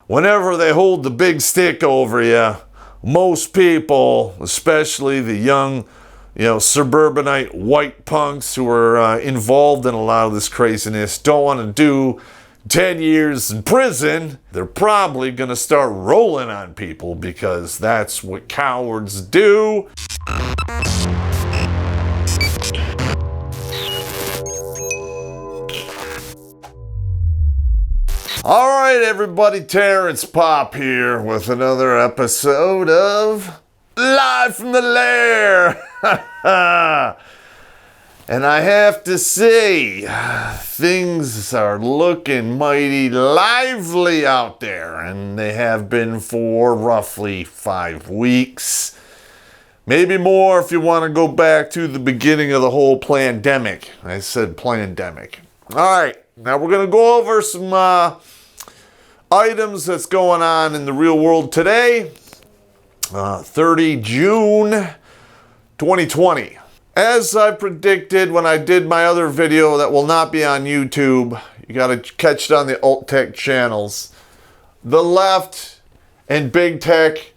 whenever they hold the big stick over you, most people, especially the young, suburbanite white punks who are involved in a lot of this craziness, don't want to do 10 years in prison. They're probably going to start rolling on people because that's what cowards do. All right, everybody, Terrence Popp here with another episode of Live from the Lair. And I have to say, things are looking mighty lively out there, and they have been for roughly 5 weeks. Maybe more if you want to go back to the beginning of the whole pandemic. I said pandemic. All right, now we're going to go over some items that's going on in the real world today. 30 June 2020. As I predicted when I did my other video that will not be on YouTube, you got to catch it on the alt tech channels. The left and big tech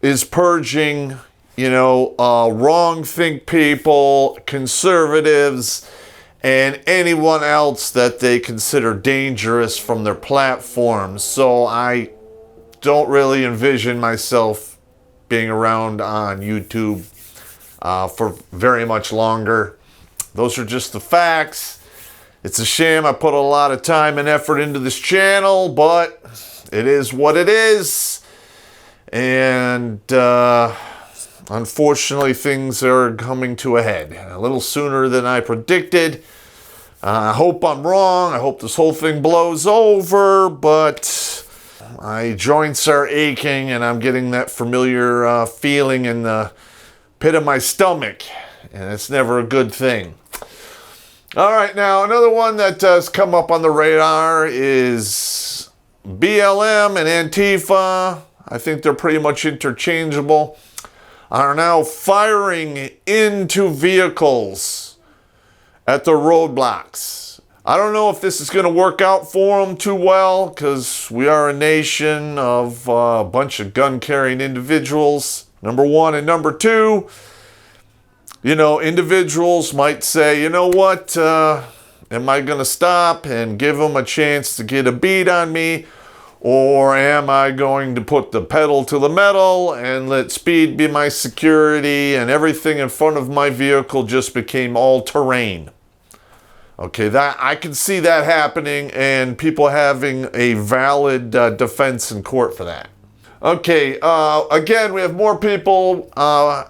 is purging, wrong think people, conservatives, and anyone else that they consider dangerous from their platforms. So I don't really envision myself being around on YouTube for very much longer. Those are just the facts. It's a shame I put a lot of time and effort into this channel, but it is what it is. And unfortunately, things are coming to a head a little sooner than I predicted. I hope I'm wrong. I hope this whole thing blows over, but my joints are aching and I'm getting that familiar feeling in the pit of my stomach, and it's never a good thing. All right, now another one that does come up on the radar is BLM and Antifa. I think they're pretty much interchangeable. Are now firing into vehicles at the roadblocks. I don't know if this is going to work out for them too well, because we are a nation of a bunch of gun-carrying individuals, number one. And number two, individuals might say, you know what, am I going to stop and give them a chance to get a beat on me? Or am I going to put the pedal to the metal and let speed be my security, and everything in front of my vehicle just became all terrain? Okay, that I can see that happening, and people having a valid defense in court for that. Okay, again, we have more people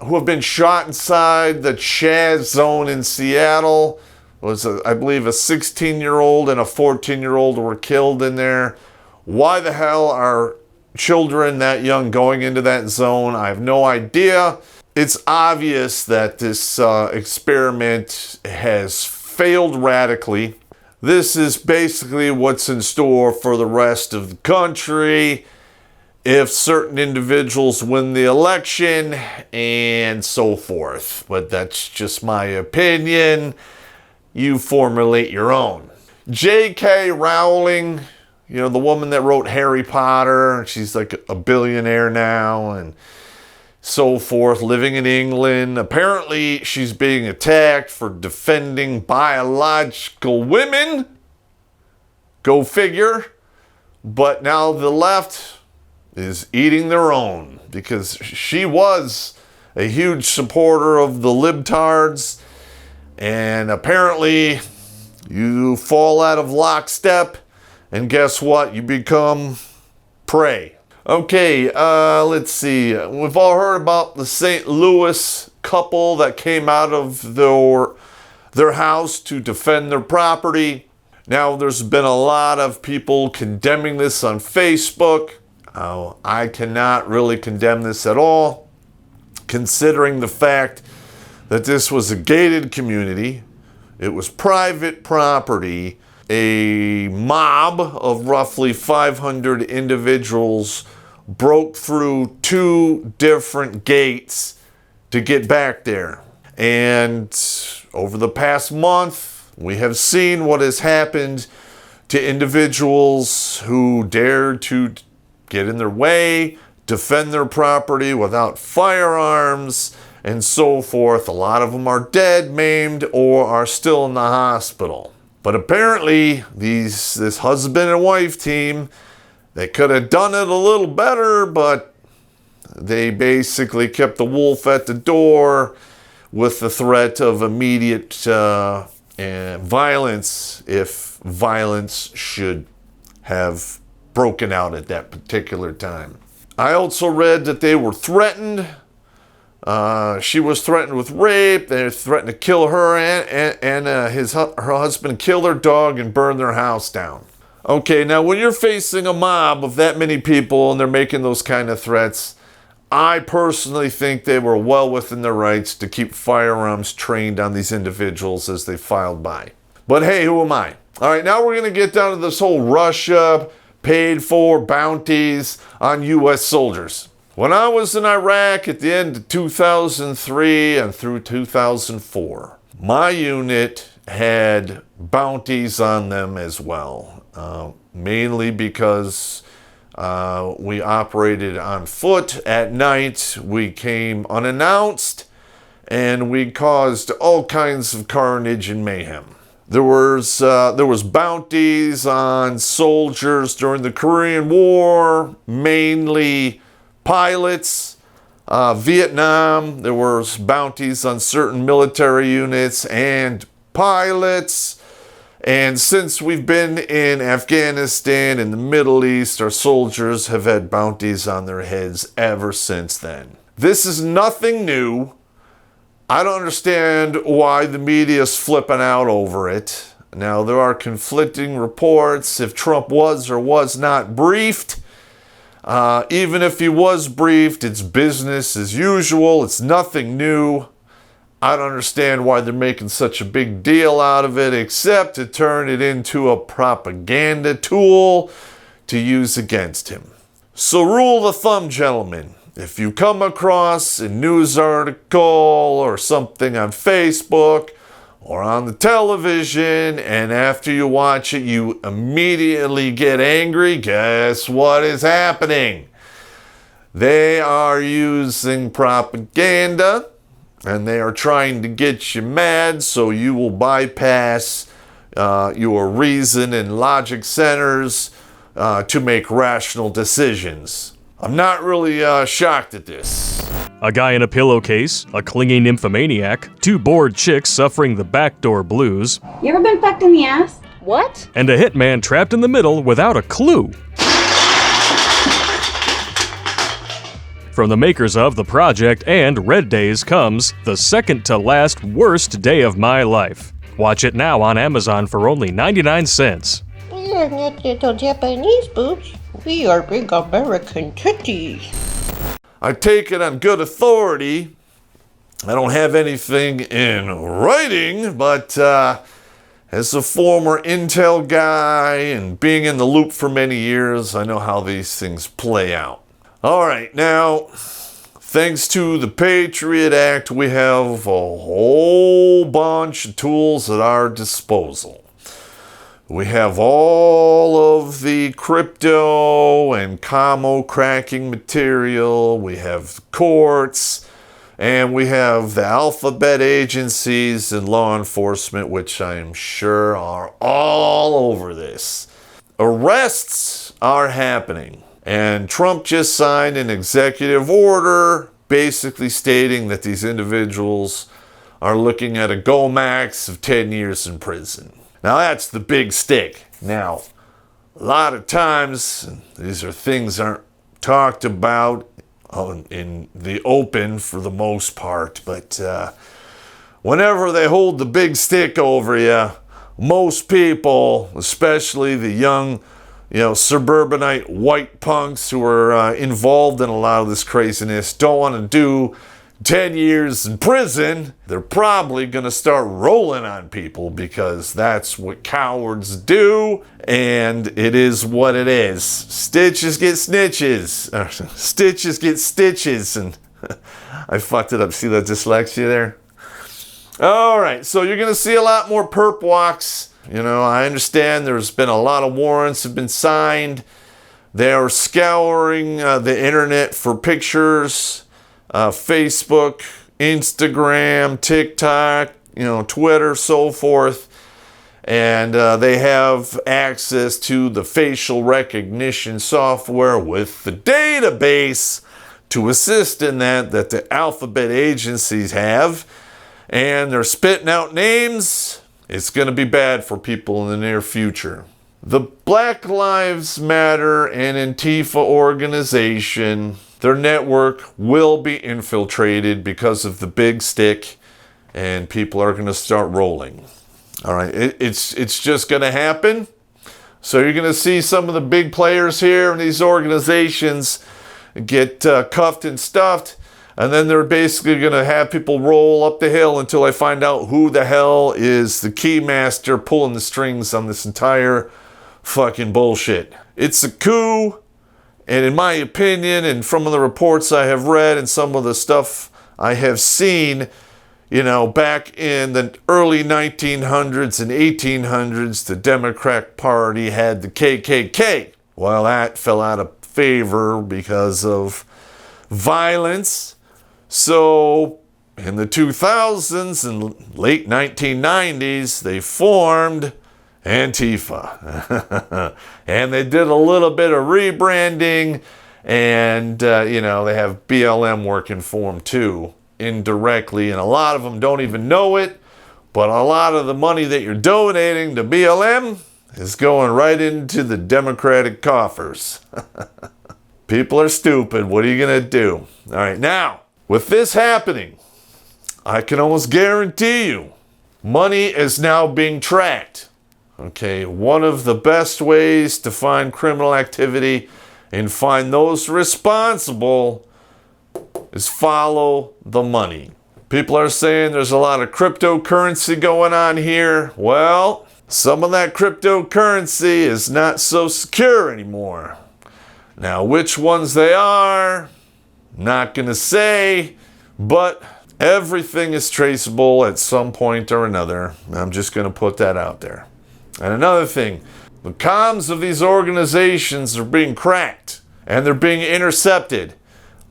who have been shot inside the Chaz zone in Seattle. It was, I believe, a 16-year-old and a 14-year-old were killed in there. Why the hell are children that young going into that zone? I have no idea. It's obvious that this experiment has failed radically. This is basically what's in store for the rest of the country if certain individuals win the election and so forth. But that's just my opinion. You formulate your own. J.K. Rowling, the woman that wrote Harry Potter, she's like a billionaire now and so forth, living in England. Apparently, she's being attacked for defending biological women. Go figure. But now the left is eating their own, because she was a huge supporter of the libtards, and apparently you fall out of lockstep, and guess what? You become prey. Okay, let's see. We've all heard about the St. Louis couple that came out of their house to defend their property. Now, there's been a lot of people condemning this on Facebook. I cannot really condemn this at all, considering the fact that this was a gated community. It was private property. A mob of roughly 500 individuals broke through 2 different gates to get back there. And over the past month, we have seen what has happened to individuals who dared to get in their way, defend their property without firearms, and so forth. A lot of them are dead, maimed, or are still in the hospital. But apparently, this husband and wife team, they could have done it a little better, but they basically kept the wolf at the door with the threat of immediate violence if violence should have broken out at that particular time. I also read that they were threatened. She was threatened with rape. They threatened to kill her and her husband, kill their dog, and burn their house down. Okay, now when you're facing a mob of that many people and they're making those kind of threats, I personally think they were well within their rights to keep firearms trained on these individuals as they filed by. But hey, who am I? All right, now we're going to get down to this whole Russia paid for bounties on U.S. soldiers. When I was in Iraq at the end of 2003 and through 2004, my unit had bounties on them as well, mainly because we operated on foot at night. We came unannounced, and we caused all kinds of carnage and mayhem. There was bounties on soldiers during the Korean War, mainly pilots. Vietnam, there was bounties on certain military units and pilots. And since we've been in Afghanistan and the Middle East, our soldiers have had bounties on their heads ever since then. This is nothing new. I don't understand why the media is flipping out over it. Now, there are conflicting reports if Trump was or was not briefed. Even if he was briefed, it's business as usual. It's nothing new. I don't understand why they're making such a big deal out of it, except to turn it into a propaganda tool to use against him. So rule of thumb, gentlemen. If you come across a news article or something on Facebook or on the television, and after you watch it, you immediately get angry, guess what is happening? They are using propaganda, and they are trying to get you mad so you will bypass your reason and logic centers to make rational decisions. I'm not really shocked at this. A guy in a pillowcase, a clinging nymphomaniac, two bored chicks suffering the backdoor blues. You ever been fucked in the ass? What? And a hitman trapped in the middle without a clue. From the makers of The Project and Red Days comes the second to last worst day of my life. Watch it now on Amazon for only 99 cents. We are not little Japanese boobs. We are big American titties. I take it on good authority. I don't have anything in writing, but as a former Intel guy and being in the loop for many years, I know how these things play out. All right, now, thanks to the Patriot Act, we have a whole bunch of tools at our disposal. We have all of the crypto and commo cracking material. We have courts, and we have the alphabet agencies and law enforcement, which I am sure are all over this. Arrests are happening, and Trump just signed an executive order basically stating that these individuals are looking at a go max of 10 years in prison. Now that's the big stick. Now, a lot of times, these are things that aren't talked about in the open for the most part, but whenever they hold the big stick over you, most people, especially the young, suburbanite white punks who are involved in a lot of this craziness, don't want to do 10 years in prison. They're probably going to start rolling on people because that's what cowards do, and it is what it is. Stitches get snitches. Stitches get stitches. And I fucked it up. See that dyslexia there? All right, so you're going to see a lot more perp walks. I understand there's been a lot of warrants have been signed, They are scouring the internet for pictures, Facebook, Instagram, TikTok, Twitter, so forth. And they have access to the facial recognition software with the database to assist in that the alphabet agencies have. And they're spitting out names. It's going to be bad for people in the near future. The Black Lives Matter and Antifa organization, their network will be infiltrated because of the big stick, and people are going to start rolling. All right, it's just going to happen. So you're going to see some of the big players here in these organizations get cuffed and stuffed, and then they're basically going to have people roll up the hill until they find out who the hell is the key master pulling the strings on this entire fucking bullshit. It's a coup, and in my opinion, and from the reports I have read and some of the stuff I have seen, back in the early 1900s and 1800s, the Democrat Party had the KKK. Well, that fell out of favor because of violence. So in the 2000s and late 1990s, they formed Antifa. And they did a little bit of rebranding, and, they have BLM working for them too, indirectly. And a lot of them don't even know it, but a lot of the money that you're donating to BLM is going right into the Democratic coffers. People are stupid. What are you going to do? All right, now, with this happening, I can almost guarantee you money is now being tracked. Okay, one of the best ways to find criminal activity and find those responsible is follow the money. People are saying there's a lot of cryptocurrency going on here. Well, some of that cryptocurrency is not so secure anymore. Now, which ones they are, not going to say, but everything is traceable at some point or another. I'm just going to put that out there. And another thing, the comms of these organizations are being cracked and they're being intercepted.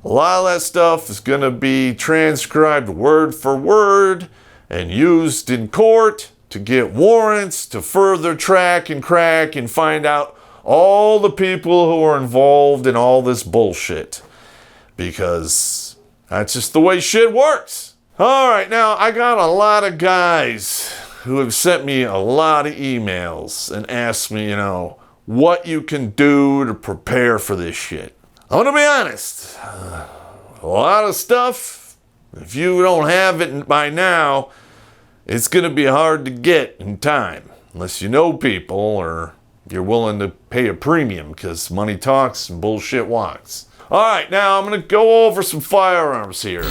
A lot of that stuff is going to be transcribed word for word and used in court to get warrants to further track and crack and find out all the people who are involved in all this bullshit. Because that's just the way shit works. All right, now I got a lot of guys who have sent me a lot of emails and asked me, what you can do to prepare for this shit. I'm going to be honest. A lot of stuff, if you don't have it by now, it's going to be hard to get in time. Unless you know people or you're willing to pay a premium, because money talks and bullshit walks. All right, now I'm going to go over some firearms here.